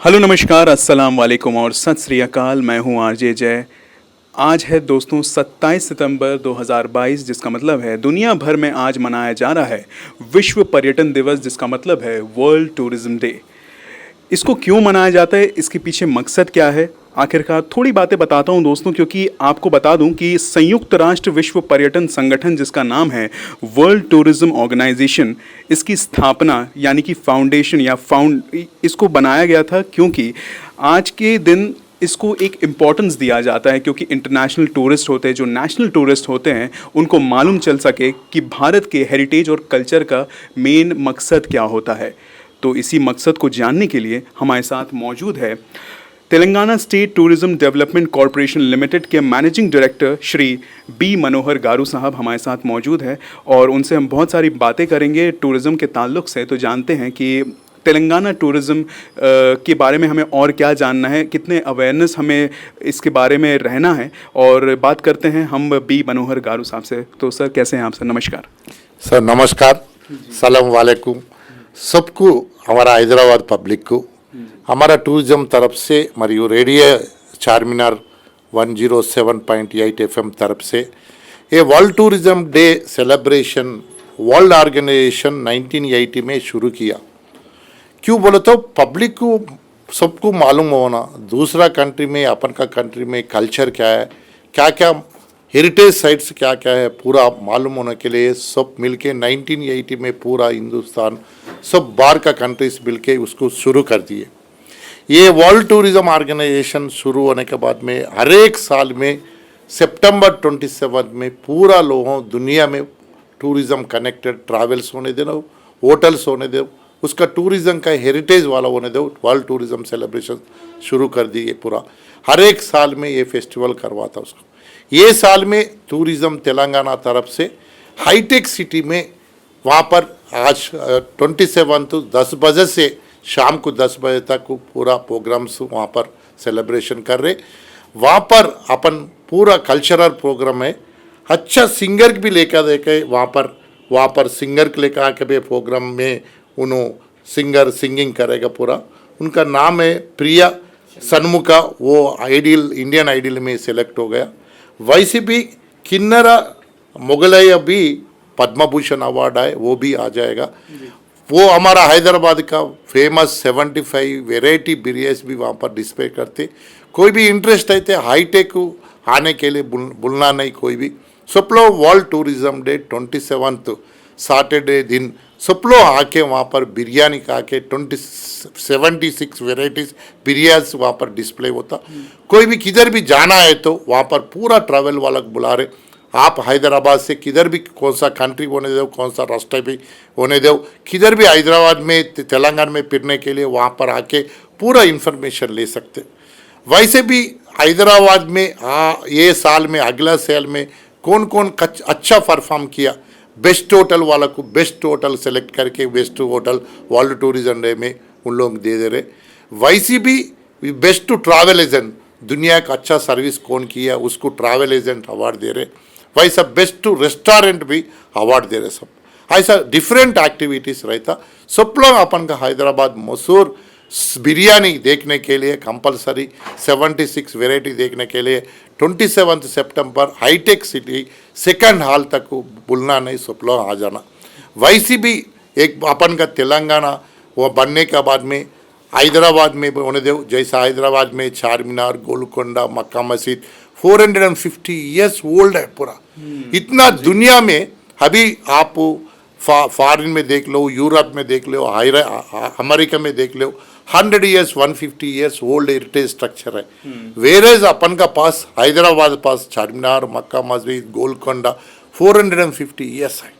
Hello नमस्कार अस्सलाम वालेकुम और सत श्री अकाल। मैं हूं आरजे जय। आज है दोस्तों 27 सितंबर 2022, जिसका मतलब है दुनिया भर में आज मनाया जा रहा है विश्व पर्यटन दिवस, जिसका मतलब है वर्ल्ड टूरिज्म डे। इसको क्यों मनाया जाता है, इसके पीछे मकसद क्या है, आखिरकार थोड़ी बातें बताता हूं दोस्तों। क्योंकि आपको बता दूं कि संयुक्त राष्ट्र विश्व पर्यटन संगठन, जिसका नाम है वर्ल्ड टूरिज्म ऑर्गेनाइजेशन, इसकी स्थापना यानी कि फाउंडेशन या इसको बनाया गया था क्योंकि आज के दिन इसको एक इम्पॉर्टेंस दिया जाता है। क्योंकि इंटरनेशनल टूरिस्ट होते हैं, जो नेशनल टूरिस्ट होते हैं, उनको मालूम चल सके कि भारत के हेरिटेज और कल्चर का मेन मकसद क्या होता है। तो इसी मकसद को जानने के लिए हमारे साथ मौजूद है Telangana state tourism development corporation limited के मैनेजिंग डायरेक्टर श्री बी मनोहर गारू साहब हमारे साथ मौजूद है और उनसे हम बहुत सारी बातें करेंगे टूरिज़्म के ताल्लुक से। तो जानते हैं कि तेलंगाना टूरिज़्म के बारे में हमें और क्या जानना है, कितने अवेयरनेस हमें इसके बारे में रहना है, और बात करते हैं हम बी मनोहर गारू साहब से। तो सर कैसे हैं आप? सर नमस्कार। सर नमस्कार, सलाम वालेकुम सबको, हमारा हैदराबाद पब्लिक को हमारा टूरिज्म तरफ से मरियो रेडियो चारमीनार 107.8 FM तरफ से ये world tourism day celebration world organisation 1980 में शुरू किया। क्यों बोले तो पब्लिक को सबको मालूम होना दूसरा कंट्री में अपन का कंट्री में कल्चर क्या है, क्या क्या हेरिटेज साइट्स क्या क्या है, पूरा मालूम होने के लिए सब मिलके 1980 में पूरा हिंदुस्तान सब बाहर का कंट्रीज मिलके उसको शुरू कर दिए। ये वर्ल्ड टूरिज्म ऑर्गेनाइजेशन शुरू होने के बाद में हर एक साल में सितंबर 27 में पूरा लोगों दुनिया में टूरिज्म कनेक्टेड ट्रैवल्स होने दो, होटल्स होने दो, उसका टूरिज्म का हेरिटेज वाला होने दो, वर्ल्ड टूरिज्म सेलिब्रेशन शुरू कर दिए। पूरा हर एक साल में ये फेस्टिवल करवाता उसको। ये साल में टूरिज्म तेलंगाना तरफ से हाईटेक सिटी में वहाँ पर आज 27 10 बजे से शाम को 10 बजे तक पूरा प्रोग्राम्स वहाँ पर सेलिब्रेशन कर रहे। वहाँ पर अपन पूरा कल्चरल प्रोग्राम है, अच्छा सिंगर भी लेकर देखे वहाँ पर सिंगर को लेकर आके भी प्रोग्राम में उन्होंने सिंगर सिंगिंग करेगा पूरा। उनका नाम है प्रिया सन्मुखा, वो आइडियल इंडियन आइडियल में सेलेक्ट हो गया। वैसे भी किन्नरा मुगलैया भी पद्म भूषण अवार्ड है, वो भी आ जाएगा। वो हमारा हैदराबाद का फेमस 75 वेराइटी बिरियानीज भी वहाँ पर डिस्प्ले करते। कोई भी इंटरेस्ट है हाईटेक आने के लिए भूलना नहीं कोई भी। सब लोग वर्ल्ड टूरिज्म डे 27 सैटरडे दिन सब लोग आके वहाँ पर बिरयानी खा के 76 वेराइटीज बिरयानी वहाँ पर डिस्प्ले होता। कोई भी किधर भी जाना है तो वहाँ पर पूरा ट्रैवल वाला बुला रहे, आप हैदराबाद से किधर भी कौन सा कंट्री होने दो, कौन सा रास्ते भी होने दो, किधर भी हैदराबाद में तेलंगाना में फिरने के लिए वहाँ पर आके पूरा इन्फॉर्मेशन ले सकते। वैसे भी हैदराबाद में ये साल में अगला साल में कौन कौन अच्छा परफॉर्म किया, बेस्ट होटल वाला को बेस्ट होटल सेलेक्ट करके best hotel world tourism day में उन लोग दे रहे। वैसे भी बेस्ट ट्रैवल एजेंट दुनिया का अच्छा सर्विस कौन किया उसको ट्रैवल एजेंट अवार्ड दे रहे। वैसा बेस्ट रेस्टोरेंट भी अवार्ड दे रहे। सब ऐसा डिफरेंट एक्टिविटीज़ रहता। सब लोग अपन का हैदराबाद मशहूर बिरयानी देखने के लिए कंपलसरी 76 वेराइटी देखने के लिए 27 सितंबर हाईटेक सिटी सेकंड हॉल तक भूलना नहीं, सब लोग आ जाना। वैसे भी एक अपन का तेलंगाना वो बनने के बाद में हैदराबाद में होने दो, जैसा हैदराबाद में चारमीनार, गोलकोंडा, मक्का मस्जिद 450 ईयर्स ओल्ड है पूरा। इतना दुनिया में अभी आप फॉरेन में देख लो, यूरोप में देख लो, अमेरिका में देख लो, 100 years 150 years old heritage structure है। वेरेज अपन का पास हैदराबाद पास चारमीनार, मक्का मस्जिद, गोलकोंडा 450 ईयर्स है।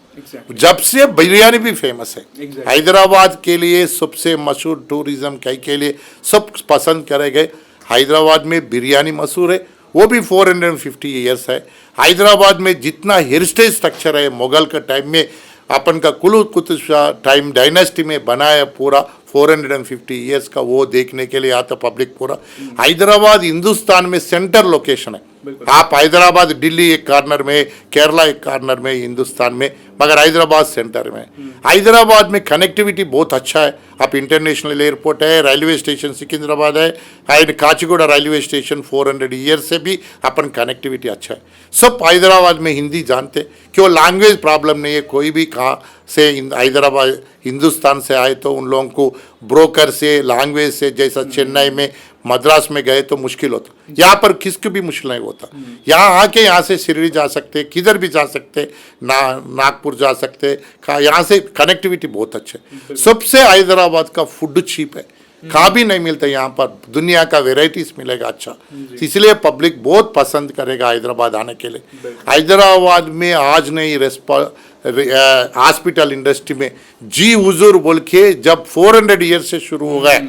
जब से बिरयानी भी फेमस है। हैदराबाद के लिए सबसे मशहूर टूरिज्म के लिए सब पसंद करेंगे। हैदराबाद में बिरयानी मशहूर है, वो भी 450 ईयर्स है। हैदराबाद में जितना हेरिटेज स्ट्रक्चर है मुगल का टाइम में अपन का कुली कुतुब शाह टाइम डायनेस्टी में बनाया पूरा 450 ईयर्स का, वो देखने के लिए आता पब्लिक पूरा। हैदराबाद हिंदुस्तान में सेंटर लोकेशन है। आप हैदराबाद दिल्ली एक कॉर्नर में, केरला एक कॉर्नर में, हिंदुस्तान में मगर हैदराबाद सेंटर में। हैदराबाद में कनेक्टिविटी बहुत अच्छा है, आप इंटरनेशनल एयरपोर्ट है, रेलवे स्टेशन सिकंदराबाद है, and Kacheguda railway station 400 year से भी अपन कनेक्टिविटी अच्छा है। सब हैदराबाद में हिंदी जानते, क्यों लैंग्वेज प्रॉब्लम नहीं है। कोई भी कहाँ से हैदराबाद हिंदुस्तान से आए तो उन लोगों को ब्रोकर से लैंग्वेज से, जैसा चेन्नई में मद्रास में गए तो मुश्किल होता, यहाँ पर किसको भी मुश्किल नहीं होता। यहाँ आके यहाँ से शिरडी जा सकते, किधर भी जा सकते, नागपुर जा सकते, यहाँ से कनेक्टिविटी बहुत अच्छे। सबसे हैदराबाद का फूड चीप है, कहाँ भी नहीं मिलता यहाँ पर, दुनिया का वेराइटीज मिलेगा अच्छा, इसलिए पब्लिक बहुत पसंद करेगा हैदराबाद आने के लिए। हैदराबाद में आज नहीं हॉस्पिटल इंडस्ट्री में जी हुजूर बोल के जब 400 ईयर से शुरू हो गए,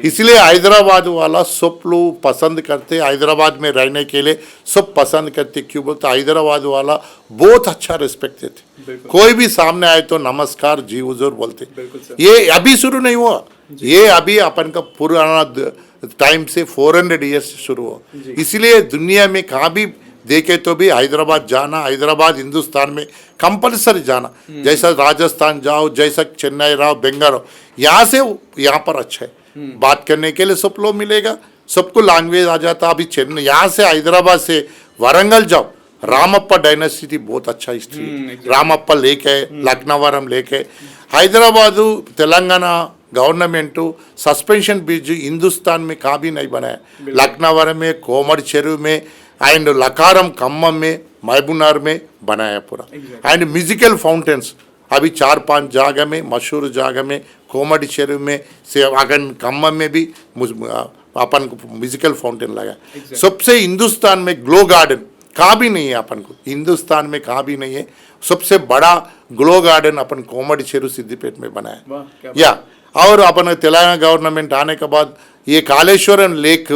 इसलिए हैदराबाद वाला सब लोग पसंद करते, हैदराबाद में रहने के लिए सब पसंद करते। क्यों बोलते, हैदराबाद वाला बहुत अच्छा रिस्पेक्ट देते, कोई भी सामने आए तो नमस्कार जी हुजूर बोलते। ये अभी शुरू नहीं हुआ, ये अभी अपन का पुराना टाइम से 400 ईयर से शुरू हुआ। इसलिए दुनिया में कहाँ भी देखे तो भी हैदराबाद जाना, हैदराबाद हिंदुस्तान में कंपलसरी जाना, जैसा राजस्थान जाओ, जैसा चेन्नई रहो, बेंगलोर, यहाँ से यहाँ पर अच्छा है, बात करने के लिए सब लोग मिलेगा, सबको लैंग्वेज आ जाता। अभी चेन्नई यहाँ से हैदराबाद से वरंगल जाओ, रामप्पा डायनेस्टी बहुत अच्छा हिस्ट्री है, रामप्पा लेक है, लखनवरम लेक है। Hyderabad Telangana government suspension bridge Hindustan में कहाँ भी नहीं बनाया, लखनवरम में, कोमड़ चेरू में, एंड लकारम खम्मम में, महबूबनगर में बनाया पूरा। एंड म्यूजिकल फाउंटेन्स अभी 4-5 जगह में, मशहूर जगह में, कोमड़ चेरू में से अगन खम्मम में भी अपन को म्यूजिकल फाउंटेन लगा। सबसे हिंदुस्तान में ग्लो गार्डन कहाँ भी नहीं है, अपन को हिंदुस्तान में कहाँ भी नहीं है, सबसे बड़ा ग्लो गार्डन अपन कोमड़ चेरू सिद्दीपेट में बनाया। या और अपन तेलंगाना गवर्नमेंट आने के बाद ये कालेश्वरम लेक,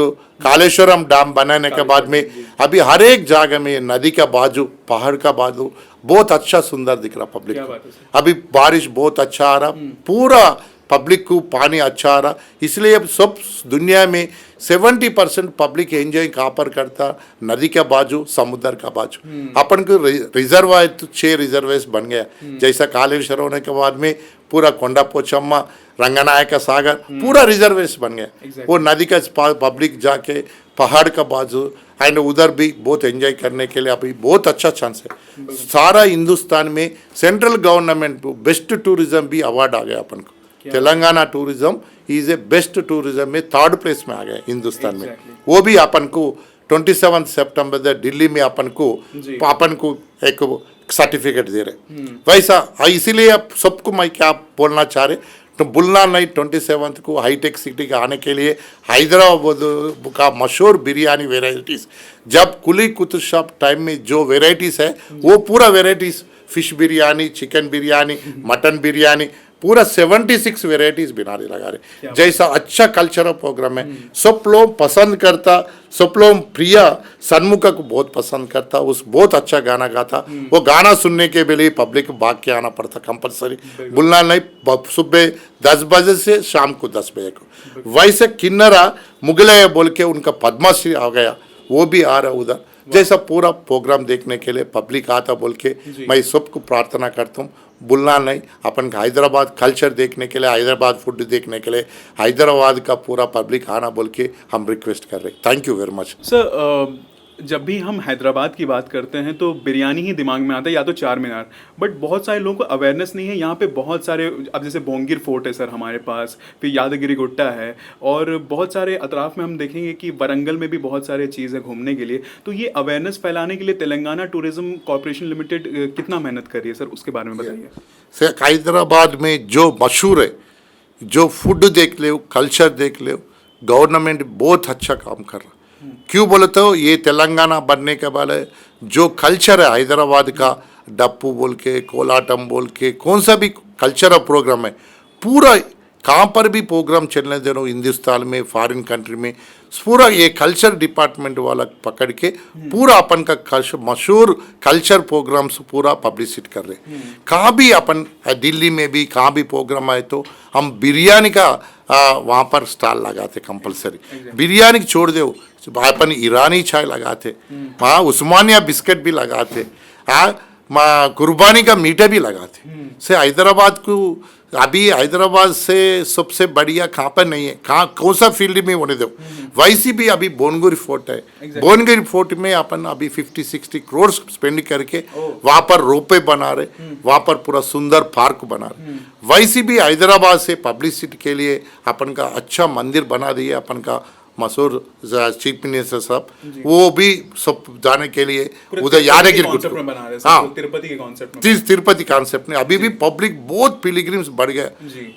कालेश्वरम डैम बनाने के बाद में अभी हर एक जगह में नदी का बाजू, पहाड़ का बाजू बहुत अच्छा सुंदर दिख रहा पब्लिक को। अभी बारिश बहुत अच्छा आ रहा, पूरा पब्लिक को पानी अच्छा आ रहा, इसलिए अब सब दुनिया में 70% पब्लिक एंजॉय कहाँ पर करता, नदी का बाजू, समुद्र का बाजू। अपन को रिजर्वायर तो 6 रिजर्वायर बन गया, जैसा कालेश्वर होने के बाद में पूरा कोंडा पोचम्मा, रंगनायक सागर पूरा रिजर्वेशन बन गया। वो नदी का पब्लिक जाके पहाड़ का बाजू एंड उधर भी बहुत एंजॉय करने के लिए अभी बहुत अच्छा चांस है। सारा हिंदुस्तान में सेंट्रल गवर्नमेंट को बेस्ट टूरिज्म भी अवार्ड आ गया अपन को। Telangana tourism is a best tourism में 3rd प्लेस में आ गया हिंदुस्तान में। वो भी अपन को 27 सितंबर दिल्ली में अपन को एक सर्टिफिकेट दे रहे वैसा। इसीलिए अब सबको मैं क्या बोलना चाह रहे, तो बुलना नहीं 27 को हाईटेक सिटी का आने के लिए हैदराबाद का मशहूर बिरयानी वेराइटीज़, जब कुली कुतुब शाह टाइम में जो वेराइटीज़ है वो पूरा varieties, fish biryani, chicken biryani, mutton biryani, पूरा 76 वेराइटीज बनाने लगा रहे। जैसा अच्छा कल्चरल प्रोग्राम है, सब लोग पसंद करता, सब लोग प्रिया सन्मुख को बहुत पसंद करता, उस बहुत अच्छा गाना गाता। वो गाना सुनने के लिए पब्लिक भाग के आना पड़ता कंपलसरी, बुलना नहीं, सुबह 10 बजे से शाम को 10 बजे को। वैसे किन्नरा मुगलय बोल के उनका पद्मश्री आ गया, वो भी आ रहा उधर। जैसा पूरा प्रोग्राम देखने के लिए पब्लिक आता बोल के मैं सबको प्रार्थना करता हूँ, बुलना नहीं। अपन हैदराबाद कल्चर देखने के लिए, हैदराबाद फूड देखने के लिए हैदराबाद का पूरा पब्लिक आना बोल के हम रिक्वेस्ट कर रहे हैं। Thank you very much sir. जब भी हम हैदराबाद की बात करते हैं तो बिरयानी ही दिमाग में आता है, या तो चार मीनार, बट बहुत सारे लोगों को अवेयरनेस नहीं है। यहाँ पे बहुत सारे, अब जैसे भोंगिर फोर्ट है सर हमारे पास, फिर यादगिरी गुट्टा है, और बहुत सारे अतराफ में हम देखेंगे कि वरंगल में भी बहुत सारे चीज़ है घूमने के लिए। तो ये अवेयरनेस फैलाने के लिए तेलंगाना टूरिज्म कॉर्पोरेशन लिमिटेड कितना मेहनत कर रही है सर, उसके बारे में बताइए। सर हैदराबाद में जो मशहूर है, जो फूड देख लो, कल्चर देख लो, गवर्नमेंट बहुत अच्छा काम कर रहा। क्यों बोले तो ये तेलंगाना बनने के बाद जो कल्चर है हैदराबाद का, डप्पू बोल के, कोलाटम बोल के, कौन सा भी कल्चरल प्रोग्राम है, पूरा कहाँ पर भी प्रोग्राम चलने दे रहा हिंदुस्तान में, फॉरेन कंट्री में, पूरा ये कल्चर डिपार्टमेंट वाला पकड़ के पूरा अपन का मशहूर कल्चर प्रोग्राम्स पूरा पब्लिसिटी कर रहे। कहाँ भी अपन दिल्ली में भी कहाँ भी प्रोग्राम आए तो हम बिरयानी का वहाँ पर स्टॉल लगाते कंपलसरी। बिरयानी छोड़ दो, अपन ईरानी चाय लगाते, वहाँ उस्मानिया बिस्किट भी लगाते, कुर्बानी का मीठा भी लगाते से हैदराबाद को अभी हैदराबाद से सबसे बढ़िया कहाँ पर नहीं है, कहाँ कौन सा फील्ड में होने दो। वैसे भी अभी बोनगिरी फोर्ट है, बोनगिरी फोर्ट में अपन अभी 50-60 करोड़ स्पेंड करके वहाँ पर रोपे बना रहे, वहाँ पर पूरा सुंदर पार्क बना रहे। वैसे भी हैदराबाद से पब्लिसिटी के लिए अपन का अच्छा मंदिर बना दिए अपन का मशहूर चीफ मिनिस्टर साहब, वो भी सब जाने के लिए उधर यादगिरी गुट्टा, हाँ तिरुपति के कॉन्सेप्ट में, तिरुपति कॉन्सेप्ट में अभी भी पब्लिक बहुत पिलग्रिम्स बढ़ गए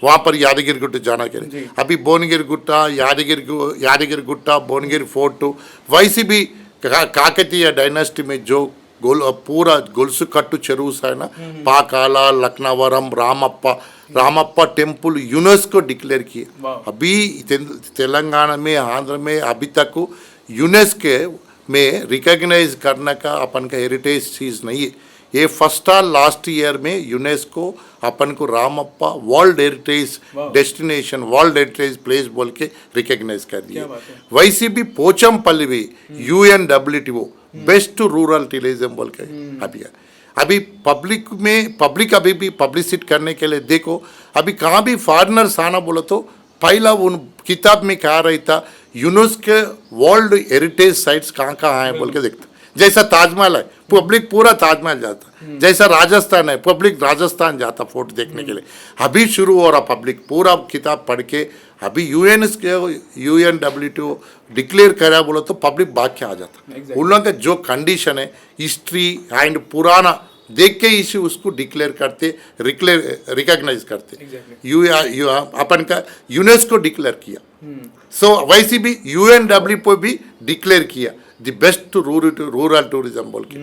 वहाँ पर यादगिरी गुट्टा जाने के लिए। अभी भुवनगिरी गुट्टा, यादगिरी गुट्टा, भुवनगिरी फोर्ट, वैसे भी काकतीय डायनेस्टी में जो पूरा गोल्सु कट्टू చెరువు है ना, पाकाला, लखनवरम, रामप्पा टेम्पल यूनेस्को डिक्लेयर किए। अभी तेलंगाना में, आंध्र में अभी तक यूनेस्को में रिकॉग्नाइज करने का अपन का हेरिटेज चीज़ नहीं है। ये फर्स्ट और लास्ट ईयर में यूनेस्को अपन को Ramappa world heritage destination, world heritage place बोल के रिकॉग्नाइज कर दिया। वैसे भी पोचमपल्ली भी UNWTO बेस्ट रूरल टूरिज्म बोल के अभी पब्लिक अभी भी पब्लिसिटी करने के लिए देखो, अभी कहाँ भी फॉरेनर्स आना बोला तो पहला उन किताब में कहा रही था यूनेस्को वर्ल्ड हेरिटेज साइट्स कहाँ कहाँ है बोल के देखता। जैसा ताजमहल है, पब्लिक पूरा ताजमहल जाता, जैसा राजस्थान है, पब्लिक राजस्थान जाता फोर्ट देखने के लिए। अभी शुरू हो रहा पब्लिक पूरा किताब पढ़ के, अभी UNWTO डिक्लेयर करा बोला तो पब्लिक भाग के आ जाता। उन लोगों का जो कंडीशन है, हिस्ट्री एंड पुराना देख के इसी उसको डिक्लेयर करते, रिकॉग्नाइज करते। अपन का यूनेस्को डिक्लेयर किया, सो वैसे भी UNWTO भी डिक्लेयर किया द बेस्ट रूरल टूरिज्म बोल के।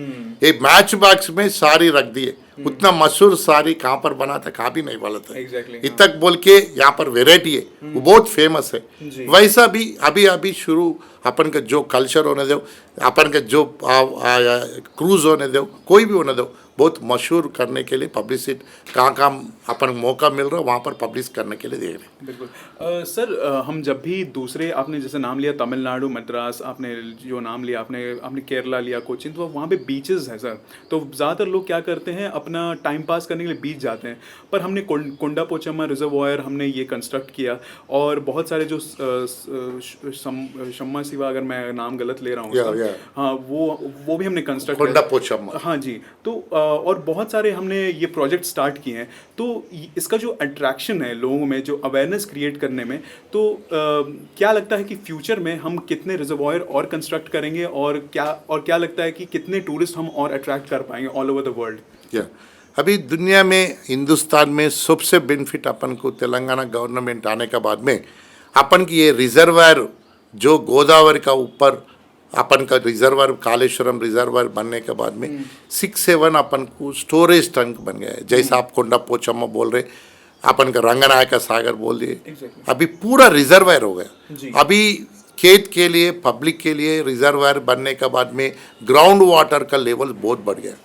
एक मैच बॉक्स में साड़ी रख दिए, उतना मशहूर साड़ी कहाँ पर बना था कहाँ भी नहीं वाला था, इतक बोल के यहाँ पर वेराइटी है, वो बहुत फेमस है। वैसा भी अभी शुरू अपन का जो कल्चर होने दो, अपन का जो क्रूज होने दो, कोई भी होने दो, बहुत मशहूर करने के लिए पब्लिसिटी कहाँ अपन मौका मिल रहा है वहाँ पर पब्लिश करने के लिए दे रहे हैं। बिल्कुल सर, हम जब भी दूसरे, आपने जैसे नाम लिया तमिलनाडु, मद्रास, आपने जो नाम लिया, आपने केरला लिया, कोचिन, तो वहाँ पे बीचेस हैं सर। तो ज़्यादातर लोग क्या करते हैं, अपना टाइम पास करने के लिए बीच जाते हैं। पर हमने कोंडा पोचम्मा रिजर्वायर हमने ये कंस्ट्रक्ट किया, और बहुत सारे जो शम्मा शिवा, अगर मैं नाम गलत ले रहा हूँ, हाँ वो भी हमने कंस्ट्रक्ट कोंडा पोचम्मा, हाँ जी। तो और बहुत सारे हमने ये प्रोजेक्ट स्टार्ट किए हैं। तो इसका जो अट्रैक्शन है लोगों में, जो अवेयरनेस क्रिएट करने में, तो क्या लगता है कि फ्यूचर में हम कितने रिजर्वायर और कंस्ट्रक्ट करेंगे, और क्या लगता है कि कितने टूरिस्ट हम और अट्रैक्ट कर पाएंगे ऑल ओवर द वर्ल्ड? अभी दुनिया में, हिंदुस्तान में सबसे बेनिफिट अपन को तेलंगाना गवर्नमेंट आने के बाद में अपन की ये रिजर्वायर जो गोदावरी का ऊपर अपन का रिजर्वर, कालेश्वरम रिजर्वर बनने के बाद में 6-7 अपन को स्टोरेज टैंक बन गया है। जैसा आप कोंडा पोचम्मा बोल रहे, अपन का रंगनायका सागर बोल दिए, अभी पूरा रिजर्वायर हो गया। अभी खेत के लिए, पब्लिक के लिए रिजर्वायर बनने के बाद में ग्राउंड वाटर का लेवल बहुत बढ़ गया।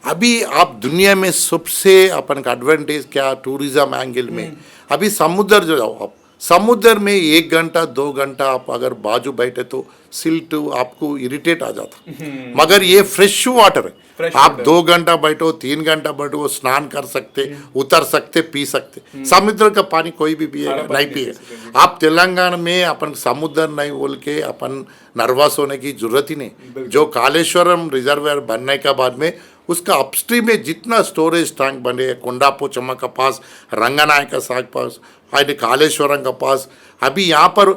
अभी आप दुनिया में सबसे अपन का एडवांटेज क्या, टूरिज्म एंगल में, अभी समुद्र जो जाओ आप, समुद्र में 1 घंटा 2 घंटा आप अगर बाजू बैठे तो सिल्ट आपको इरिटेट आ जाता, मगर ये फ्रेश वाटर है, आप 2 घंटा बैठो, 3 घंटा बैठो, स्नान कर सकते, उतर सकते, पी सकते। समुद्र का पानी कोई भी पिएगा नहीं पिएगा। आप तेलंगाना में अपन समुद्र नहीं बोल के अपन नर्वस होने की जरूरत ही नहीं। जो कालेश्वरम रिजर्वायर बनने के बाद में उसका अपस्ट्रीम में जितना स्टोरेज टैंक बने, कोंडा पोचम्मा का पास, रंगनायका साग पास, कालेश्वरम का पास, अभी यहाँ पर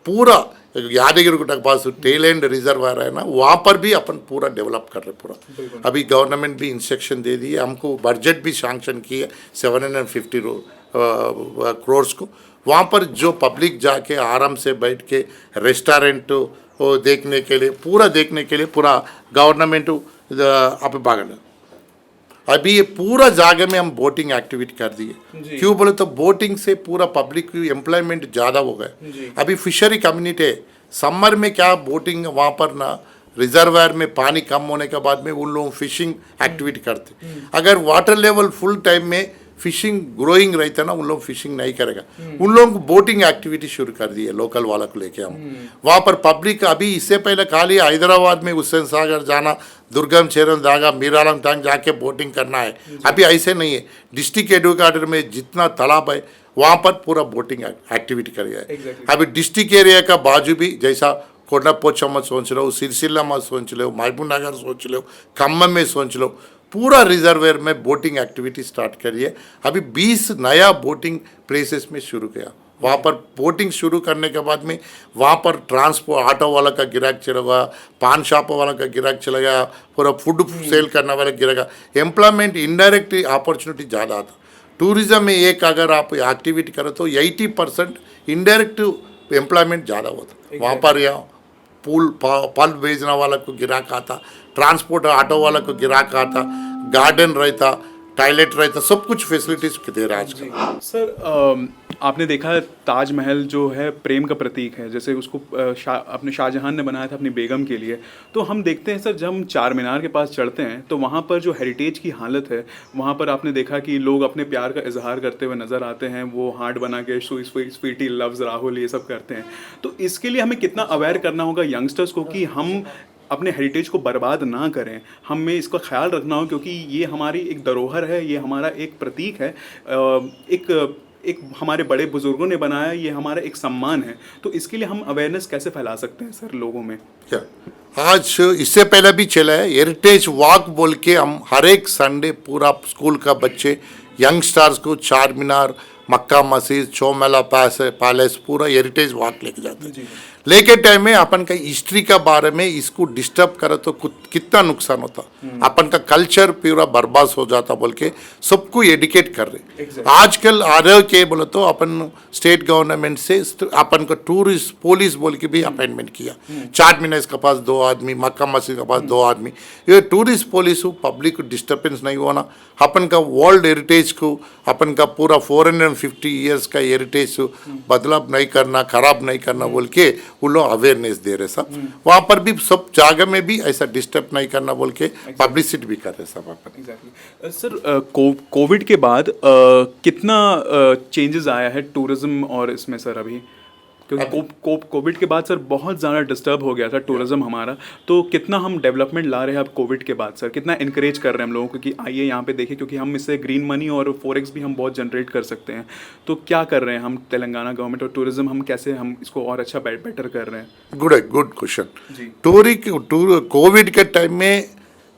पूरा यादगिरी गुट्टा के पास टेल एंड रिजर्वायर है ना, वहाँ पर भी अपन पूरा डेवलप कर रहे पूरा। अभी गवर्नमेंट भी इंस्ट्रक्शन दे दी है, हमको बजट भी सैंक्शन की है 750 करोड़ को। वहाँ पर जो पब्लिक जाके आराम से बैठ के रेस्टोरेंट देखने के लिए, पूरा देखने के लिए पूरा गवर्नमेंट आप बागन। अभी ये पूरा जगह में हम बोटिंग एक्टिविटी कर दिए। क्यों बोले तो बोटिंग से पूरा पब्लिक की एम्प्लॉयमेंट ज़्यादा हो गया। अभी फिशरी कम्युनिटी है, समर में क्या बोटिंग वहाँ पर ना, रिजर्वायर में पानी कम होने के बाद में उन लोग फिशिंग एक्टिविटी करते। अगर वाटर लेवल फुल टाइम में फिशिंग ग्रोइंग रहता ना, उन लोग फिशिंग नहीं करेगा। उन लोगों को बोटिंग एक्टिविटी शुरू कर दी है लोकल वाला को लेके हम। वहाँ पर पब्लिक अभी इससे पहले खाली हैदराबाद में हुसैन सागर जाना, दुर्गम चेरन जागा, मीरालम टैंक जाके बोटिंग करना है। अभी ऐसे नहीं है, डिस्ट्रिक्ट एडवोकेटर में जितना तालाब है वहाँ पर पूरा बोटिंग एक्टिविटी करेगा। अभी डिस्ट्रिक्ट एरिया का बाजू भी जैसा कोटपोचम्मा सोच लो, सिरसिल्ला सोच लो, महबूब नगर सोच लो, खम्मम में सोच लो, पूरा रिजर्वेयर में बोटिंग एक्टिविटी स्टार्ट करिए। अभी 20 नया बोटिंग प्लेसेस में शुरू किया। वहाँ पर बोटिंग शुरू करने के बाद में वहाँ पर ट्रांसपोर्ट ऑटो वाला का गिराक चलेगा, पान शॉप वाला का गिराक चलेगा, पूरा फूड सेल करने वाला गिरेगा। एम्प्लॉयमेंट इनडायरेक्ट अपॉर्चुनिटी ज़्यादा आता। टूरिज्म में एक अगर आप एक्टिविटी करो तो 80% इनडायरेक्ट एम्प्लॉयमेंट ज़्यादा होता। वहाँ पर या फल बेचने वाला को गिराक आता, ट्रांसपोर्ट ऑटो वाला को गिराक आता, गार्डन रहता, टॉयलेट रहता, सब कुछ फैसिलिटीज दे रहा है आजकल। सर आपने देखा है ताजमहल जो है प्रेम का प्रतीक है, जैसे उसको अपने शाहजहां ने बनाया था अपनी बेगम के लिए। तो हम देखते हैं सर जब हम चार मीनार के पास चढ़ते हैं तो वहाँ पर जो हेरिटेज की हालत है, वहाँ पर आपने देखा कि लोग अपने प्यार का इजहार करते हुए नज़र आते हैं। वो हार्ट बना के स्वीटी लव्स राहुल ये सब करते हैं। तो इसके लिए हमें कितना अवेयर करना होगा यंगस्टर्स को कि हम अपने हेरिटेज को बर्बाद ना करें, हमें इसका ख्याल रखना हो, क्योंकि ये हमारी एक धरोहर है, ये हमारा एक प्रतीक है, एक हमारे बड़े बुजुर्गों ने बनाया, ये हमारा एक सम्मान है। तो इसके लिए हम अवेयरनेस कैसे फैला सकते हैं सर लोगों में? क्या आज इससे पहले भी चला है हेरिटेज वॉक बोल के, हम हर एक संडे पूरा स्कूल का बच्चे यंग स्टार्स को चार मीनार, मक्का मस्जिद, चौमेला पैलेस पूरा हेरिटेज वॉक लेके जाते हैं। लेके टाइम में अपन का हिस्ट्री का बारे में इसको डिस्टर्ब करे तो कितना नुकसान होता, अपन का कल्चर पूरा बर्बाद हो जाता बोल के सबको एडुकेट कर रहे। आजकल आ रहे के बोले तो अपन स्टेट गवर्नमेंट से अपन को टूरिस्ट पुलिस बोल के भी अपॉइंटमेंट किया। चार मीनार के पास 2 आदमी, मक्का मस्जिद के पास 2 आदमी, ये टूरिस्ट पुलिस को पब्लिक को डिस्टर्बेंस नहीं होना, अपन का वर्ल्ड हेरिटेज को, अपन का पूरा 450 ईयर्स का हेरिटेज बदलाव नहीं करना, खराब नहीं करना बोल के वो लोग अवेयरनेस दे रहे सब। वहाँ पर भी सब जगह में भी ऐसा डिस्टर्ब नहीं करना बोल के पब्लिसिटी भी कर रहे सब अपन। सर कोविड के बाद कितना चेंजेस आया है टूरिज्म और इसमें सर अभी, क्योंकि कोविड के बाद सर बहुत ज़्यादा डिस्टर्ब हो गया था टूरिज्म हमारा। तो कितना हम डेवलपमेंट ला रहे हैं अब कोविड के बाद सर, कितना इनकरेज कर रहे हैं हम लोगों को कि आइए यहाँ पे देखिए, क्योंकि हम इससे ग्रीन मनी और फॉरेक्स भी हम बहुत जनरेट कर सकते हैं। तो क्या कर रहे हैं हम तेलंगाना गवर्नमेंट और टूरिज्म, हम कैसे हम इसको और अच्छा बेटर कर रहे हैं? Good question. कोविड के टाइम में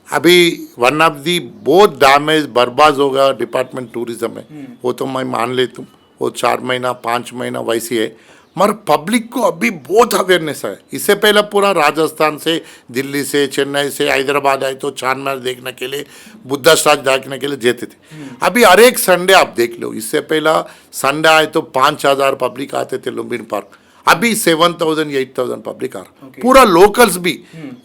अभी वन ऑफ दी बहुत डैमेज बर्बाद होगा डिपार्टमेंट टूरिज्म में, वो तो मैं मान लेता हूँ। वो 4 महीना 5 महीना वैसे है, मगर पब्लिक को अभी बहुत अवेयरनेस है। इससे पहले पूरा राजस्थान से, दिल्ली से, चेन्नई से, हैदराबाद आए तो चार मीनार देखने के लिए, बुद्धा स्टैचू देखने के लिए जाते थे। अभी हर एक संडे आप देख लो, इससे पहला संडे आए तो 5,000 पब्लिक आते थे लुम्बिनी पार्क, अभी 7,000 8,000 पब्लिक आ रहा। पूरा लोकल्स भी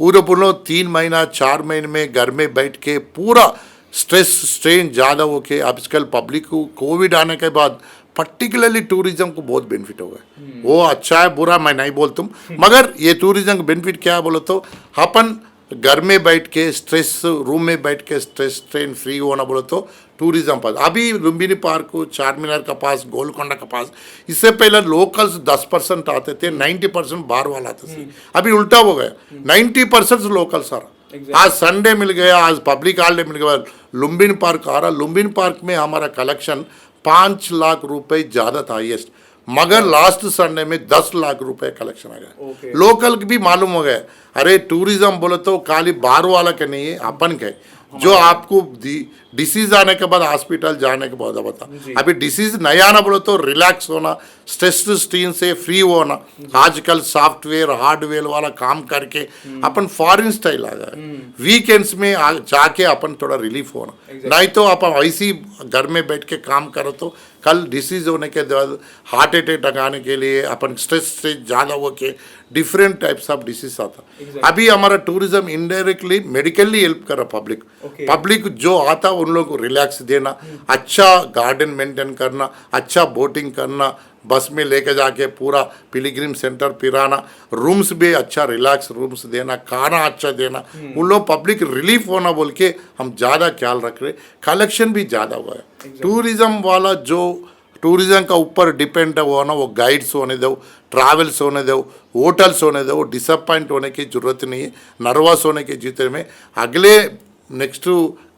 पूरा 3 महीना 4 महीने में घर में बैठ के पूरा स्ट्रेस स्ट्रेन ज़्यादा होके आजकल पब्लिक को कोविड आने के बाद पर्टिकुलरली टूरिज्म को बहुत बेनिफिट होगा। वो अच्छा है बुरा मैं नहीं बोलता हूँ, मगर ये टूरिज्म का बेनिफिट क्या है बोलो तो अपन घर में बैठ के स्ट्रेस, रूम में बैठ के स्ट्रेस स्ट्रेन फ्री होना बोलो तो टूरिज्म पास। अभी लुम्बिनी पार्क को, चार मीनार का पास, गोलकोंडा का पास, इससे पहले लोकल्स 10% आते थे, 90% बाहर वाला आते थे। अभी उल्टा हो गया, 90% लोकल्स आ रहा। आज संडे मिल गया, आज पब्लिक हॉलीडे मिल गया, लुम्बिनी पार्क आ रहा। लुम्बिनी पार्क में हमारा कलेक्शन 5 लाख रुपए ज़्यादा था हाईएस्ट, मगर लास्ट संडे में 10 लाख रुपए कलेक्शन आ गया। लोकल भी मालूम हो गया, अरे टूरिज्म बोले तो खाली बाहर वाला के नहीं है, अपन के जो आपको डिसीज आने के बाद हॉस्पिटल जाने के बाद बता, अभी डिसीज नहीं आना बोले तो रिलैक्स होना, स्ट्रेस स्ट्रेन से फ्री होना। आजकल सॉफ्टवेयर हार्डवेयर वाला काम करके अपन फॉरेन स्टाइल आ गया, वीकेंड्स में जाके अपन थोड़ा रिलीफ होना। नहीं तो आप ऐसी घर में बैठ के काम करो तो कल डिसीज होने के बाद हार्ट अटैक लगाने के लिए अपन स्ट्रेस से ज़्यादा हो के डिफरेंट टाइप्स ऑफ डिसीज आता। अभी हमारा टूरिज्म इनडायरेक्टली मेडिकली हेल्प कर रहा पब्लिक जो आता उन लोगों को रिलैक्स देना, अच्छा गार्डन मेंटेन करना, अच्छा बोटिंग करना, बस में लेके जाके पूरा पिलग्रिम सेंटर पिराना, रूम्स भी अच्छा रिलैक्स रूम्स देना, खाना अच्छा देना, उन लोग पब्लिक रिलीफ होना बोल के हम ज़्यादा ख्याल रख रहे। कलेक्शन भी ज़्यादा हुआ है। टूरिज़्म वाला जो टूरिज़्म का ऊपर डिपेंड हुआ ना, वो गाइड्स होने दो, ट्रैवल्स होने दो, होटल्स होने दो, डिसअपॉइंट होने की ज़रूरत नहीं है, नर्वस होने की जीते में। अगले next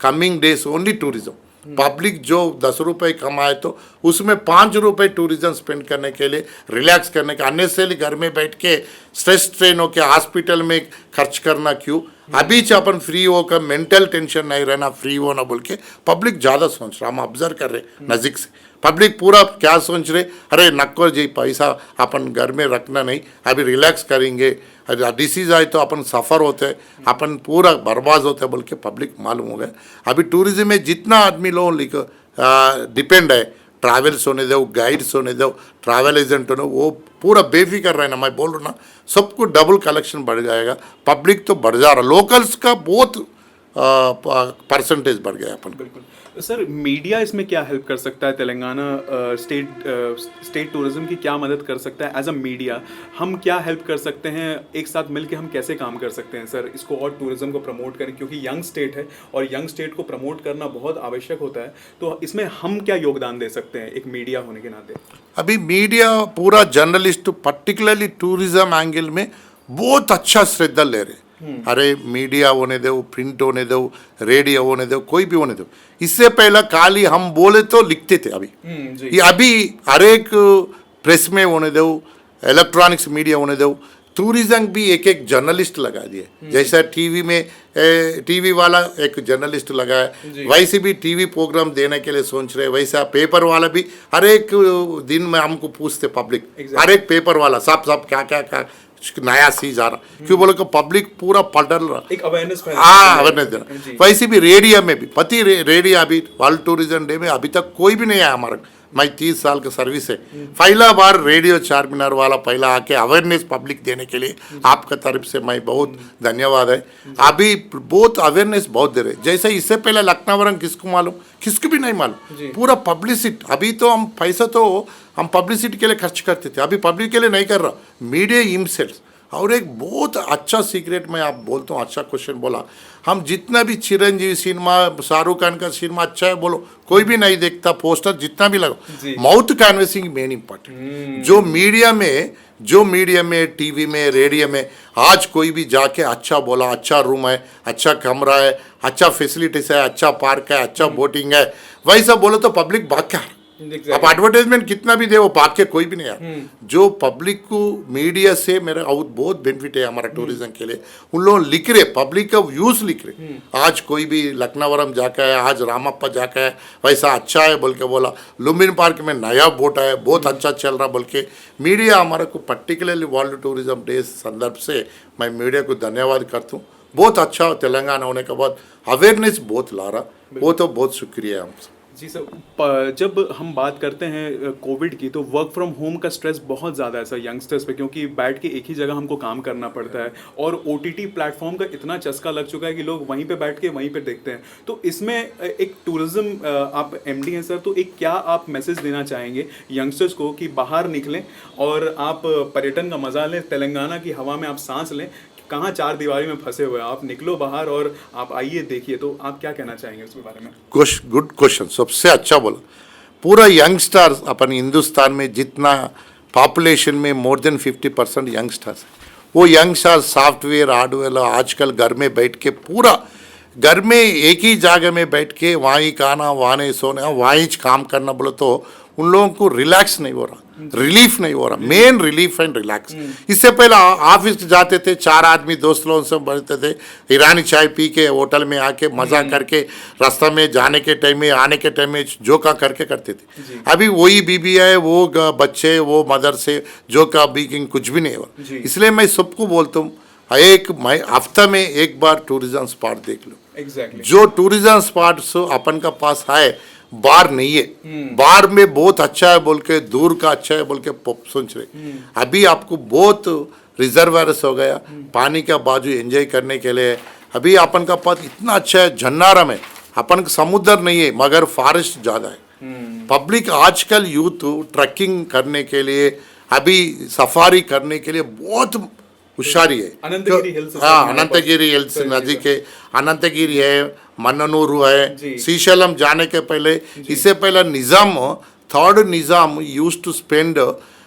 coming days only tourism. Public जो 10 रुपये कमाए तो उसमें 5 रुपये टूरिज्म स्पेंड करने के लिए, रिलैक्स करने के, अननेसेसरी घर में बैठ के स्ट्रेस ट्रेन होकर हॉस्पिटल में खर्च करना क्यों। अभी से अपन फ्री होकर मेंटल टेंशन नहीं रहना, फ्री होना बोल के पब्लिक ज़्यादा सोच रहा। हम ऑब्जर्व कर रहे नज़दीक से, पब्लिक पूरा क्या सोच रहे, अरे नक्को जी पैसा अपन घर में रखना नहीं, अभी रिलैक्स करेंगे, डिसीज़ आए तो अपन सफ़र होते हैं, अपन पूरा बर्बाद होते हैं बोल के पब्लिक मालूम हो गया। अभी टूरिज्म में जितना आदमी लोग डिपेंड है, ट्रैवल्स होने दो, गाइड्स होने दो, ट्रैवल एजेंट होने, वो पूरा बेफिक्र रहना। मैं बोल रहा हूँ ना, सबको डबल कलेक्शन बढ़ जाएगा, पब्लिक तो बढ़ जा रहा, लोकल्स का बहुत परसेंटेज बढ़ गया अपन। बिल्कुल सर, मीडिया इसमें क्या हेल्प कर सकता है? तेलंगाना स्टेट टूरिज्म की क्या मदद कर सकता है? एज अ मीडिया हम क्या हेल्प कर सकते हैं? एक साथ मिलकर हम कैसे काम कर सकते हैं सर इसको और टूरिज्म को प्रमोट करें, क्योंकि यंग स्टेट है और यंग स्टेट को प्रमोट करना बहुत आवश्यक होता है। तो इसमें हम क्या योगदान दे सकते हैं एक मीडिया होने के नाते? अभी मीडिया पूरा जर्नलिस्ट पर्टिकुलरली टूरिज्म एंगल में बहुत अच्छा श्रद्धा ले रहे। अरे मीडिया होने दो, प्रिंट होने दो, रेडियो होने दो, कोई भी होने दो। इससे पहले खाली हम बोले तो लिखते थे। ये अभी हर एक प्रेस में होने दो, इलेक्ट्रॉनिक्स मीडिया होने दो, टूरिज्म भी एक एक जर्नलिस्ट लगा दिए। जैसा टीवी में टीवी वाला एक जर्नलिस्ट लगाया, वैसे भी टीवी प्रोग्राम देने के लिए सोच रहे। वैसा पेपर वाला भी हर एक दिन में हमको पूछते पब्लिक, हर एक पेपर वाला सब क्या क्या क्या नया चीज आ रहा। क्यों बोलो कि पब्लिक पूरा पढ़ रहा, एक अवेयरनेस देना। वैसे भी रेडियो में भी रेडियो अभी वर्ल्ड टूरिज्म डे में अभी तक कोई भी नहीं आया हमारा। मैं 30 साल का सर्विस है, पहला बार रेडियो चारमीनार वाला पहला आके अवेयरनेस पब्लिक देने के लिए आपका तरफ से मैं बहुत धन्यवाद है। अभी बहुत अवेयरनेस बहुत दे रहे। जैसे इससे पहले लखनऊ किसको मालूम, किसको भी नहीं मालूम, पूरा पब्लिसिटी। अभी तो हम पैसा तो हम पब्लिसिटी के लिए खर्च करते थे, अभी पब्लिक के लिए नहीं कर रहा, मीडिया हिमसेल्फ। और एक बहुत अच्छा सीक्रेट मैं आप बोलता हूँ, अच्छा क्वेश्चन बोला। हम जितना भी चिरंजीवी सिनेमा, शाहरुख खान का सिनेमा अच्छा है बोलो, कोई भी नहीं देखता, पोस्टर जितना भी लगाओ, माउथ कैनवेसिंग मेन इम्पोर्टेंट। जो मीडिया में टीवी में रेडियो में आज कोई भी जाके अच्छा बोला, अच्छा रूम है, अच्छा कमरा है, अच्छा फैसिलिटीज है, अच्छा पार्क है, अच्छा बोटिंग है, वैसा बोलो तो पब्लिक भाग क्या। अब एडवर्टाइजमेंट कितना भी दे वो भाग के कोई भी नहीं आया। जो पब्लिक को मीडिया से मेरा बहुत बेनिफिट है हमारा टूरिज्म के लिए। उन लोग लिख रहे, पब्लिक का व्यूज लिख रहे। आज कोई भी लखनऊ जाकर है, आज रामप्पा जाकर है, वैसा अच्छा है बोल के बोला। लुम्बिनी पार्क में नया बोट है, बहुत अच्छा चल रहा बोल के मीडिया हमारे को पर्टिकुलरली वर्ल्ड टूरिज्म डे संदर्भ से मैं मीडिया को धन्यवाद करता हूँ। बहुत अच्छा तेलंगाना होने के बाद अवेयरनेस बहुत ला रहा, वो तो बहुत शुक्रिया हमसे। जी सर, जब हम बात करते हैं कोविड की, तो वर्क फ्रॉम होम का स्ट्रेस बहुत ज़्यादा है सर यंगस्टर्स पे, क्योंकि बैठ के एक ही जगह हमको काम करना पड़ता है और ओटीटी प्लेटफॉर्म का इतना चस्का लग चुका है कि लोग वहीं पे बैठ के वहीं पे देखते हैं। तो इसमें एक टूरिज्म आप एमडी हैं सर, तो एक क्या आप मैसेज देना चाहेंगे यंगस्टर्स को कि बाहर निकलें और आप पर्यटन का मजा लें, तेलंगाना की हवा में आप सांस लें? कहाँ चार दीवारी में फंसे हुए, आप निकलो बाहर और आप आइए देखिए। तो आप क्या कहना चाहेंगे उसके बारे में? गुड क्वेश्चन, सबसे अच्छा बोला। पूरा यंगस्टर्स अपन हिंदुस्तान में जितना पॉपुलेशन में मोर देन 50% यंगस्टर्स है। वो यंगस्टर्स सॉफ्टवेयर हार्डवेयर आजकल घर में बैठ के पूरा घर में एक ही जगह में बैठ के वहाँ ही खाना, वहाँ ही सोना, वहाँ ही काम करना बोलो तो उन लोगों को रिलैक्स नहीं हो रहा, रिलीफ नहीं हो रहा। Main relief and relax. इससे पहले ऑफिस जाते थे, 4 आदमी दोस्त लोगों से बैठते थे, ईरानी चाय पी के होटल में आके मजा करके रास्ता में जाने के टाइम में, आने के टाइम में जोका करके करते थे। अभी वही बीबी है, वो बच्चे, वो मदर से जोका बीकिंग कुछ भी नहीं हो रहा। इसलिए मैं सबको बोलता हूँ, मैं हफ्ता में एक बार टूरिज्म स्पॉट देख लो। जो टूरिज्म स्पॉट्स अपन का पास है, बार नहीं है, बार में बहुत अच्छा है बोल के, दूर का अच्छा है बोल के सोच रहे। अभी आपको बहुत रिजर्वायर्स हो गया, पानी का बाजू एंजॉय करने के लिए। अभी अपन का पास इतना अच्छा है, झन्नारा में अपन का समुद्र नहीं है मगर फॉरेस्ट ज़्यादा है। पब्लिक आजकल यूथ ट्रैकिंग करने के लिए, अभी सफारी करने के लिए बहुत होशियारी है। अनंतगिरी हिल्स है हाँ, हमारे अनंतगिरी पास। हिल्स नदी के अनंतगिरी है, मन्ननूरू है, जी। श्रीशैलम जाने के पहले, इससे पहले Nizam, third Nizam used to spend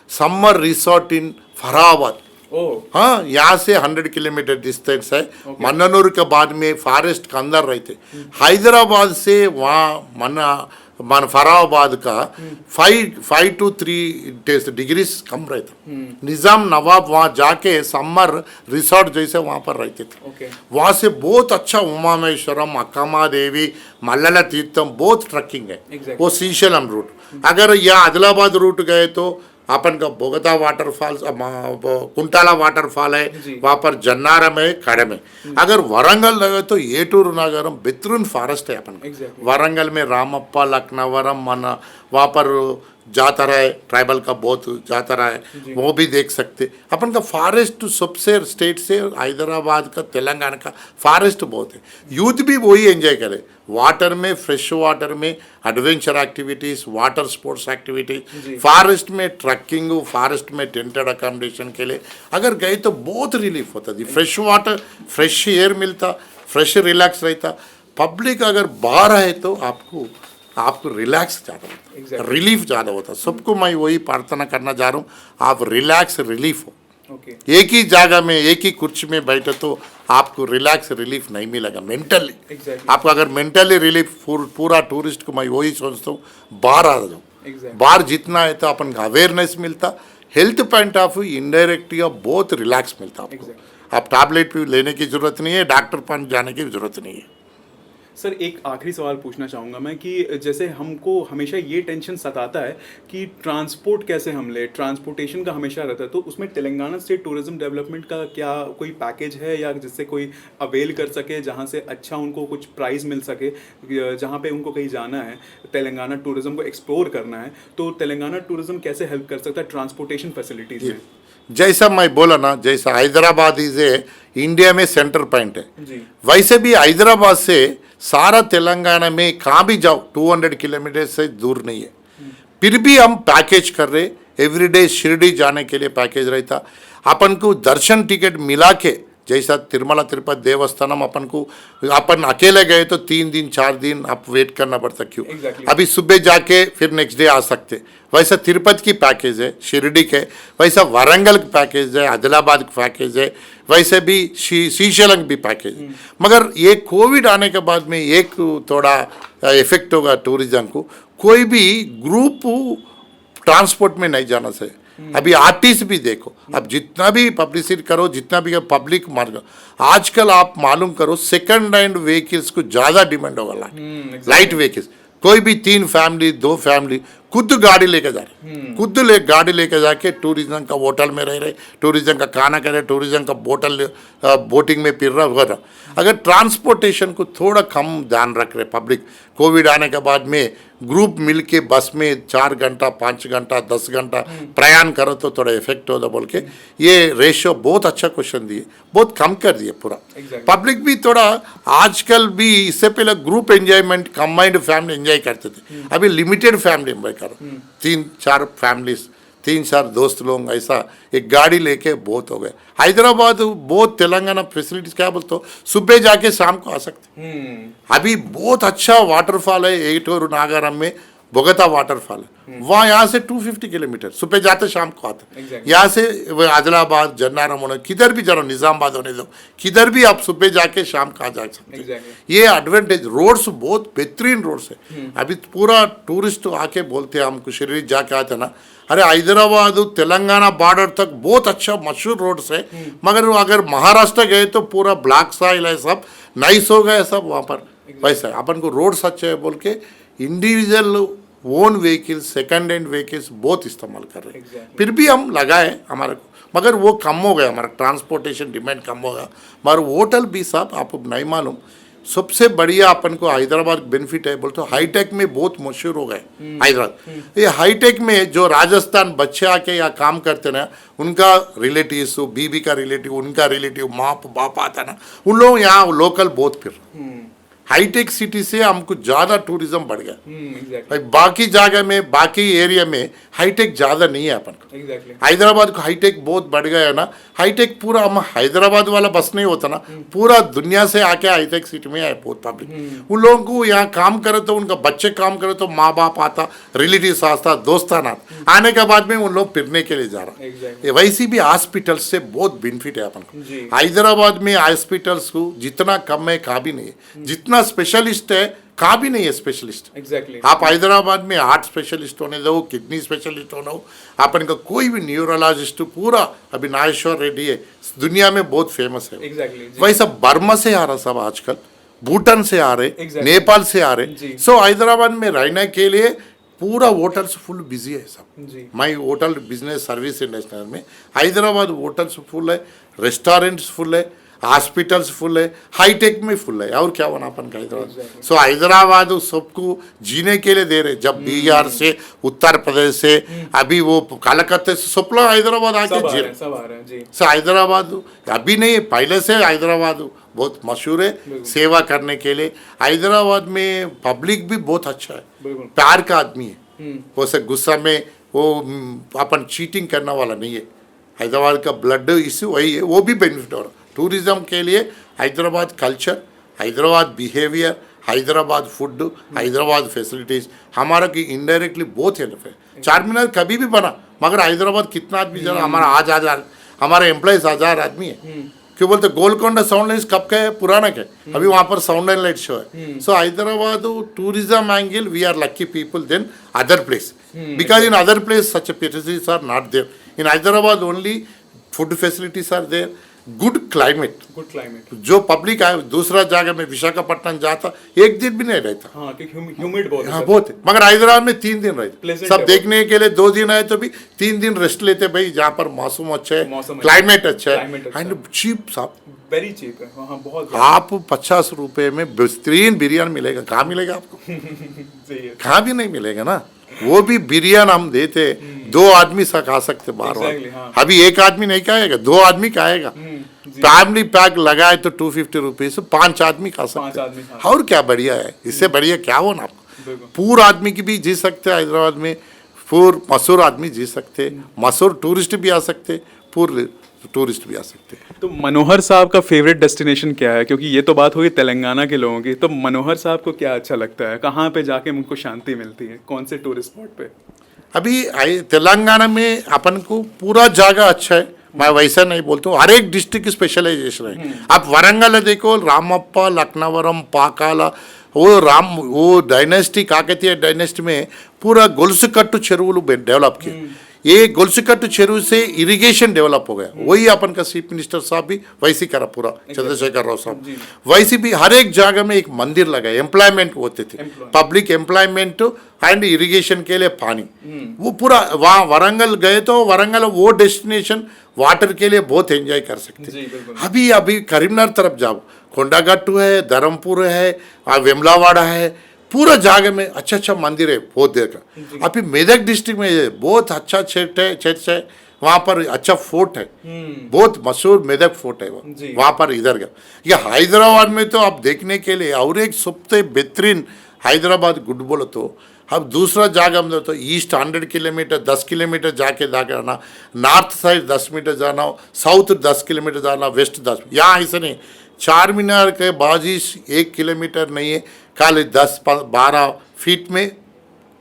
summer resort in Farahabad. Oh, हाँ, यहाँ से 100 किलोमीटर डिस्टेंस है। मन्ननूर के बाद में फॉरेस्ट के अंदर रहते। हैदराबाद से वहाँ मन फराबाद का 5 to 3 डिग्रीज कम रहता। निज़ाम नवाब वहाँ जाके समर रिसोर्ट जैसे वहाँ पर रहते थे। ओके, वहाँ से बहुत अच्छा उमामेश्वरम, अक्कमा देवी, मल्लला तीर्थम बहुत ट्रैकिंग है। Exactly. वो श्रीशैलम रूट। अगर यहाँ आदिलाबाद रूट गए तो अपन का बोगता वाटरफॉल, कुंटाला वाटरफॉल है, जी। वहाँ पर जन्नारम है, कड़म है। अगर वरंगल लगे तो येटूर नगरम बेहतरीन फॉरेस्ट है अपन का। Exactly. वरंगल में रामप्पा, लखनवरम, मन वहाँ पर जातरा है, ट्राइबल का बहुत जातरा है, वो भी देख सकते। अपन का फॉरेस्ट सबसे स्टेट से हैदराबाद का, तेलंगाना का फॉरेस्ट बहुत है। यूथ भी वही एंजॉय करे, वाटर में, फ्रेश वाटर में adventure activities, water sports activities, forest में ट्रैकिंग, फॉरेस्ट में टेंटेड अकोमोडेशन के लिए अगर गए तो बहुत रिलीफ होता है। फ्रेश वाटर, फ्रेश एयर मिलता, फ्रेश रिलैक्स रहता। पब्लिक अगर बाहर है तो आपको रिलैक्स ज़्यादा होता है, Exactly. रिलीफ ज़्यादा होता है। सबको मैं वही प्रार्थना करना चाह रहा हूँ, आप रिलैक्स रिलीफ हो। ओके, एक ही जगह में, एक ही कुर्सी में बैठे तो आपको रिलैक्स रिलीफ नहीं मिलेगा मेंटली। Exactly. आपको अगर मेंटली रिलीफ पूरा टूरिस्ट को मैं वही सोचता हूँ, बाहर आ जाओ। Exactly. बाहर जितना है तो अपन का अवेयरनेस मिलता, health point of view indirectly बहुत रिलैक्स मिलता आपको। Exactly. आप टैबलेट भी लेने की जरूरत नहीं है, डॉक्टर पास जाने की जरूरत नहीं है। सर एक आखिरी सवाल पूछना चाहूँगा मैं कि जैसे हमको हमेशा ये टेंशन सताता है कि ट्रांसपोर्ट कैसे हम ले, ट्रांसपोर्टेशन का हमेशा रहता है, तो उसमें तेलंगाना स्टेट टूरिज्म डेवलपमेंट का क्या कोई पैकेज है या जिससे कोई अवेल कर सके, जहाँ से अच्छा उनको कुछ प्राइस मिल सके, जहाँ पे उनको कहीं जाना है, तेलंगाना टूरिज्म को एक्सप्लोर करना है, तो तेलंगाना टूरिज्म कैसे हेल्प कर सकता है ट्रांसपोर्टेशन फैसिलिटीज़ में? जैसा मैं बोला ना, जैसा हैदराबाद इज इंडिया में सेंटर पॉइंट है, जी, वैसे भी हैदराबाद से सारा तेलंगाना में कहाँ भी जाओ 200 किलोमीटर से दूर नहीं है। फिर भी हम पैकेज कर रहे, एवरीडे शिरडी जाने के लिए पैकेज रहता। अपन को दर्शन टिकट मिला के, जैसा तिरुमला तिरुपति देवस्थानम अपन अकेले गए तो 3 दिन 4 दिन आप वेट करना पड़ता। क्यों? Exactly. अभी सुबह जाके फिर नेक्स्ट डे आ सकते। वैसा तिरुपति की पैकेज है, शिरडी के, वैसा वरंगल की पैकेज है, आदिलाबाद की पैकेज है, वैसे भी श्रीशैलम भी पैकेज है। मगर ये कोविड आने के बाद में एक थोड़ा इफेक्ट होगा टूरिज्म को, कोई भी ग्रुप ट्रांसपोर्ट में नहीं जाना चाहिए। अभी आर्टिस्ट भी देखो, अब जितना भी पब्लिसिटी करो, जितना भी पब्लिक मार्ग, आजकल आप मालूम करो सेकंड हैंड व्हीकल्स को ज़्यादा डिमांड होगा। लाइट व्हीकल्स, कोई भी 3 फैमिली 2 फैमिली खुद गाड़ी लेके जा रहे, खुद गाड़ी लेके जाके टूरिज्म का होटल में रह रहे, टूरिज्म का खाना कर रहे, टूरिज्म का बोटल बोटिंग में फिर रहा वगैरह। अगर ट्रांसपोर्टेशन को थोड़ा कम ध्यान रख रहे पब्लिक, कोविड आने के बाद में ग्रुप मिल के बस में 4 घंटा 5 घंटा 10 घंटा प्रयाण करो तो थोड़ा इफेक्ट होता बोल के ये रेशियो बहुत अच्छा क्वेश्चन दिए, बहुत कम कर दिए पूरा। Exactly. पब्लिक भी थोड़ा आजकल भी, इससे पहले group enjoyment combined family enjoy करते थे, अभी लिमिटेड फैमिली एंजॉय करो, 3-4 फैमिलीज, 3-4 दोस्त लोग, ऐसा एक गाड़ी लेके बहुत हो गए। हैदराबाद बहुत तेलंगाना फैसिलिटीज क्या बोलते हो, सुबह जाके शाम को आ सकते। अभी बहुत अच्छा वाटरफॉल है एटूर नागारम में, बोगता वाटरफॉल है, वहाँ यहाँ से 250 किलोमीटर, सुबह जाते शाम को आते। Exactly. यहाँ से आदिलाबाद, जन्नारम होने, किधर भी जाओ, निज़ामबाद होने दो, किधर भी आप सुबह जाके शाम को आ जा सकते। Exactly. ये एडवांटेज, रोड्स बहुत बेहतरीन रोड्स है। अभी पूरा टूरिस्ट आके बोलते हैं हमको, शिरडी जाके आते ना, अरे हैदराबाद तेलंगाना बॉर्डर तक बहुत अच्छा मशहूर रोड्स है, मगर अगर महाराष्ट्र गए तो पूरा ब्लैक सॉइल है, सब नाइस हो गए सब वहाँ पर। वैसा अपन को रोड्स अच्छे है बोल के individual own vehicles, second hand vehicles बहुत इस्तेमाल कर रहे हैं। Exactly. फिर भी हम लगाए हमारे को, मगर वो कम हो गया, हमारा ट्रांसपोर्टेशन डिमांड कम हो गया। मगर होटल भी साहब आपको नहीं मालूम, सबसे बढ़िया अपन को हैदराबाद बेनिफिट है बोलते, हाईटेक में बहुत मशहूर हो गए हैदराबाद। ये हाईटेक में जो राजस्थान बच्चे आके यहाँ काम करते ना, उनका रिलेटिव्स, बीबी का रिलेटिव, उनका रिलेटिव, माँ बाप आता ना, उन लोग यहाँ लोकल बहुत फिर हाईटेक सिटी से हमको ज़्यादा टूरिज्म बढ़ गया। एग्जैक्टली भाई बाकी जगह में बाकी एरिया में हाईटेक ज़्यादा नहीं है अपन को। एग्जैक्टली हैदराबाद को हाईटेक बहुत बढ़ गया है ना। हाईटेक पूरा हम हैदराबाद वाला बस नहीं होता ना, पूरा दुनिया से आके हाईटेक सिटी में आए बहुत पब्लिक। उन लोगों को यहाँ काम करे तो उनका बच्चे काम करे तो माँ बाप आता, रिलेटिव्स आता, दोस्ताना आने के बाद में उन लोग फिरने के लिए जा रहा है। एग्जैक्टली वैसे भी हॉस्पिटल से बहुत बेनिफिट है अपन जी। को। हैदराबाद में हॉस्पिटल्स को जितना कम है कहा भी नहीं है, जितना स्पेशलिस्ट है कहा भी नहीं है स्पेशलिस्ट। एग्जैक्टली आप हैदराबाद में हार्ट स्पेशलिस्ट होने दो, किडनी स्पेशलिस्ट होना हो, अपन का कोई भी न्यूरोलॉजिस्ट पूरा अभी नागेश्वर रेड्डी है, दुनिया में बहुत फेमस है। एग्जैक्टली वैसा बर्मा से आ रहा सब आजकल, भूटान से आ रहे, Exactly. नेपाल से आ जी। रहे। सो हैदराबाद में रहने के लिए पूरा होटल्स फुल बिजी है सब। जी my hotel business service industry में हैदराबाद होटल्स फुल है, रेस्टोरेंट्स फुल है, हॉस्पिटल्स फुल है, हाईटेक में फुल है। और क्या बना अपन का हैदराबाद। Exactly. सो हैदराबाद सबको जीने के लिए दे रहे। जब बिहार से, उत्तर प्रदेश से, अभी वो कलकत्ता से सब लोग हैदराबाद सब आके आ जी रहे रहे। हैं सब आ रहे हैं जी सो हैदराबाद अभी नहीं, पहले से हैदराबाद बहुत मशहूर है सेवा करने के लिए। हैदराबाद में पब्लिक भी बहुत अच्छा है, बिल्कुल प्यार का आदमी है। वो से गुस्सा में वो अपन चीटिंग करने वाला नहीं है। हैदराबाद का ब्लड इश्यू वही है, वो भी बेनिफिट हो रहा। टूरिज्म के लिए Hyderabad culture, Hyderabad behaviour, Hyderabad food, Hyderabad facilities हमारा की इनडायरेक्टली बहुत हेल्प है। चार मीनार कभी भी बना, मगर हैदराबाद कितना आदमी जरा हमारा हजार हमारे एम्प्लॉयज 1000 आदमी है। क्यों बोलते गोलकोंडा साउंड लाइट्स कब का है, पुराना का है, अभी वहाँ पर साउंड एंड लाइट शो है। So Hyderabad tourism angle we are lucky people then other place, because in other place such facilities are not there. In Hyderabad only food facilities are there, good climate. Good climate जो public है दूसरा जगह में विशाखापट्टनम जाता एक दिन भी नहीं रहता। हाँ कि ह्यूमिड बहुत है हाँ सर। बहुत है, मगर हैदराबाद में 3 दिन रहते। Pleasant सब है देखने के लिए 2 दिन आए तो भी 3 दिन रेस्ट लेते भाई, जहाँ पर मौसम अच्छा है, मौसम अच्छा क्लाइमेट अच्छा climate है अच्छा एंड चीप साहब। वेरी चीप है हाँ बहुत आप 50 रुपए में बेहतरीन बिरयानी मिलेगा। कहाँ मिलेगा आपको? सही है कहाँ भी नहीं मिलेगा ना। वो भी बिरयानी हम देते 2 आदमी सा खा सकते बार Exactly, बार। हाँ। अभी एक आदमी नहीं खाएगा, 2 आदमी खाएगा। जी। फैमिली पैक लगाए तो 250 रुपीज, 5 आदमी खा सकते आदमी हैं। खा और क्या बढ़िया है, इससे बढ़िया क्या हो ना। बिल्कुल पूरा आदमी की भी जी सकते हैं हैदराबाद में, पूर मसूर आदमी जी सकते, मसूर टूरिस्ट भी आ सकते, पूरे टूरिस्ट भी आ सकते हैं। तो मनोहर साहब का फेवरेट डेस्टिनेशन क्या है? क्योंकि ये तो बात हुई तेलंगाना के लोगों की, तो मनोहर साहब को क्या अच्छा लगता है, कहाँ पे जाके उनको शांति मिलती है, कौन से टूरिस्ट स्पॉट पे? अभी तेलंगाना में अपन को पूरा जगह अच्छा है, मैं वैसा नहीं बोलता हूँ, हर एक डिस्ट्रिक्ट की स्पेशलाइजेशन है। आप वरंगल देखो, रामप्पा, लखनवरम, पाकाला, वो डायनेस्टी काकतीय डायनेस्टी में पूरा गोल्सकट्टू చెరువులు डेवलप किए। ये गोल्सकट्टू చెరువు से इरिगेशन डेवलप हो गया। वही अपन का चीफ मिनिस्टर साहब भी वैसे करा, पूरा चंद्रशेखर राव साहब वैसे भी हर एक जगह में एक मंदिर लगा, एम्प्लॉयमेंट होते थे, पब्लिक एम्प्लॉयमेंट एंड इरिगेशन के लिए पानी। वो पूरा वहाँ वरंगल गए तो वरंगल वो डेस्टिनेशन वाटर के लिए बहुत एंजॉय कर सकते हैं। अभी अभी करीमनगर तरफ जाओ, कोंडागट्टू है, धर्मपुर है, वेमलावाड़ा है, पूरा जगह में अच्छा अच्छा मंदिर है बहुत देर का। अभी मेदक डिस्ट्रिक्ट में बहुत अच्छा चर्च है, वहाँ पर अच्छा फोर्ट है, बहुत मशहूर मेदक फोर्ट है वो, वहाँ पर इधर का। ये हैदराबाद में तो आप देखने के लिए और एक सबसे बेहतरीन हैदराबाद गुड बोलो तो अब दूसरा जगह में तो ईस्ट 100 किलोमीटर 10 किलोमीटर जाके जाना, नॉर्थ साइड 10 मीटर जाना, साउथ 10 किलोमीटर जाना, वेस्ट 10। यहाँ ऐसे नहीं, चार मीनार के बाजी 1 किलोमीटर नहीं है, खाली 10-12 फीट में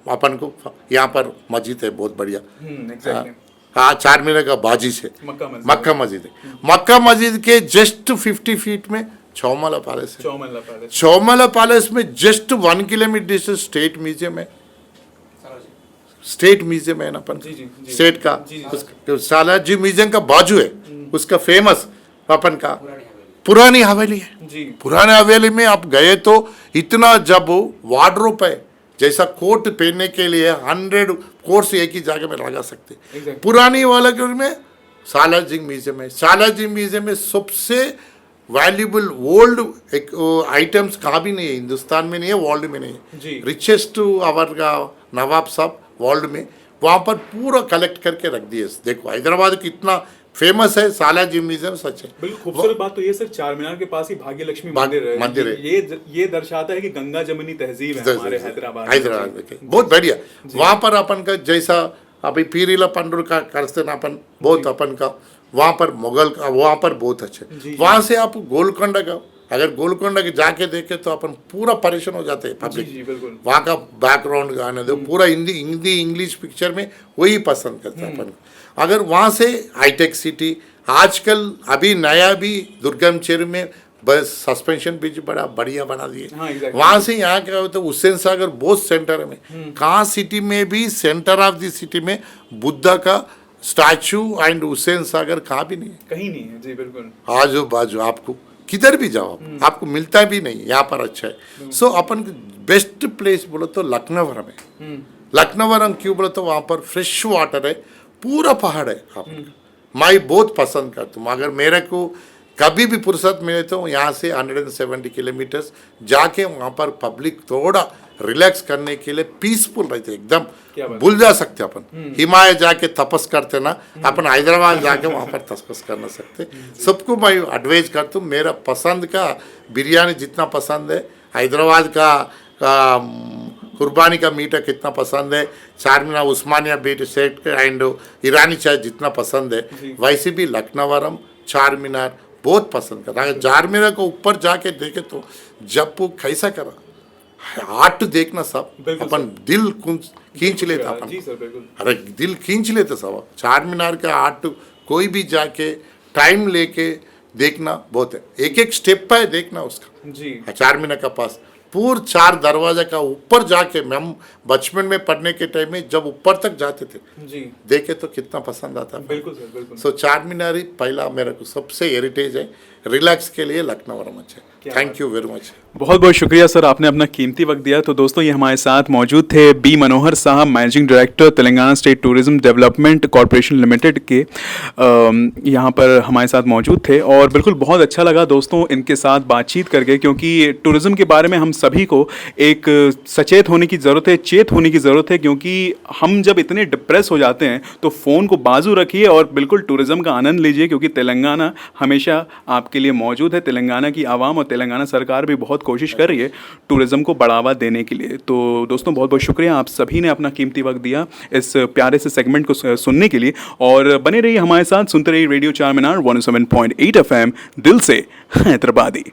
अपन को यहाँ पर मस्जिद है बहुत बढ़िया। हाँ, चार मीनार का बाजी से मक्का मस्जिद है। मक्का मस्जिद के जस्ट 50 फीट में चौमला पैलेस है। चौमला पैलेस में just 1 kilometre distance state museum है। स्टेट म्यूजियम है ना अपन स्टेट का, सालाजी म्यूजियम का बाजू है उसका फेमस अपन का पुरानी हवेली है। पुरानी हवेली में आप गए तो इतना, जब वार्डरोब है जैसा कोट पहनने के लिए 100 कोट्स एक ही जगह में लगा सकते। पुरानी वाला के में सालाजी म्यूजियम है। सालाजी म्यूजियम में सबसे वैल्यूबल ओल्ड आइटम्स कहाँ भी नहीं है, हिंदुस्तान में नहीं है, वर्ल्ड में नहीं है। रिचेस्ट आवर का नवाब साहब वर्ल्ड में, वहाँ पर पूरा कलेक्ट करके रख दिए। देखो हैदराबाद को इतना फेमस है सालाजी म्यूजियम, सच है। बिल्कुल खूबसूरत बात तो ये सर, चार मीनार के पास ही भाग्य लक्ष्मी मंदिर है। ये दर्शाता है कि गंगा जमुनी तहजीब है हमारे हैदराबाद में। बहुत बढ़िया। वहाँ पर अपन का जैसा अभी पीरीला पंडुर का करते ना अपन, बहुत अपन का वहाँ पर मुगल का वहाँ पर बहुत अच्छे। वहाँ से आप गोलकोंडा का, अगर गोलकोंडा के जाके देखे तो अपन पूरा परेशान हो जाते हैं पब्लिक। वहाँ का बैकग्राउंड गाने दो पूरा हिंदी इंग्लिश पिक्चर में वही पसंद करते हैं अपन। अगर वहाँ से हाईटेक सिटी, आजकल अभी नया भी दुर्गम क्षेत्र में बस सस्पेंशन ब्रिज बड़ा बढ़िया बना दिए। वहाँ से यहाँ क्या होता है, हुसैन सागर बहुत सेंटर में, कहाँ सिटी में भी सेंटर ऑफ द सिटी में बुद्धा का स्टैचू एंड हुसैन सागर कहाँ भी नहीं है, कहीं नहीं है जी। बिल्कुल आजू बाजू आपको किधर भी जाओ आपको मिलता भी नहीं, यहाँ पर अच्छा है। सो अपन बेस्ट प्लेस बोलो तो लखनऊ में। लखनऊ क्यों बोलो तो वहाँ पर फ्रेश वाटर है, पूरा पहाड़ है। आप मैं बहुत पसंद करता हूँ। अगर मेरे को कभी भी फुर्सत मिले तो यहाँ से 170 किलोमीटर्स जाके वहाँ पर पब्लिक थोड़ा रिलैक्स करने के लिए पीसफुल रहते, एकदम भूल जा सकते अपन। हिमालय जाके तपस करते ना, अपन हैदराबाद जाके वहाँ पर तपस कर ना सकते। सबको मैं एडवाइज करता हूँ। मेरा पसंद का बिरयानी जितना पसंद है, हैदराबाद का कुर्बानी का मीठा कितना पसंद है, चारमीनार उस्मानिया बीट सेट एंड ईरानी चाय जितना पसंद है, वैसे भी लखनऊ चारमीनार बहुत पसंद करता है। चारमीनार को ऊपर जाके देखे तो जब वो कैसा करा आर्ट देखना सब अपन दिल खींच लेता अपन। अरे दिल खींच लेते सब। चारमीनार का आर्ट कोई भी जाके टाइम लेके देखना बहुत है, एक एक स्टेप है देखना उसका जी। चारमीनार का पास पूरा 4 दरवाजा का ऊपर जाके हम बचपन में पढ़ने के टाइम में जब ऊपर तक जाते थे जी, देखे तो कितना पसंद आता। बिल्कुल सर, बिल्कुल। सो चारमीनार ही पहला मेरे को सबसे हेरिटेज है, रिलैक्स के लिए लखनऊ अच्छा है। Thank you very much. बहुत बहुत शुक्रिया सर, आपने अपना कीमती वक्त दिया। तो दोस्तों ये हमारे साथ मौजूद थे बी मनोहर साहब, managing director Telangana state tourism development corporation limited के यहाँ पर हमारे साथ मौजूद थे। और बिल्कुल बहुत अच्छा लगा दोस्तों इनके साथ बातचीत करके, क्योंकि टूरिज़्म के बारे में हम सभी को एक सचेत होने की ज़रूरत है, चेत होने की ज़रूरत है। क्योंकि हम जब इतने डिप्रेस हो जाते हैं तो फ़ोन को बाजू रखिए और बिल्कुल टूरिज़्म का आनंद लीजिए, क्योंकि तेलंगाना हमेशा आपके लिए मौजूद है। तेलंगाना की आवाम और तेलंगाना सरकार भी बहुत कोशिश कर रही है टूरिज़्म को बढ़ावा देने के लिए। तो दोस्तों बहुत बहुत शुक्रिया, आप सभी ने अपना कीमती वक्त दिया इस प्यारे से सेगमेंट को सुनने के लिए। और बने रहिए हमारे साथ, सुनते रहिए रेडियो चारमीनार 107.8 FM, दिल से हैदराबादी।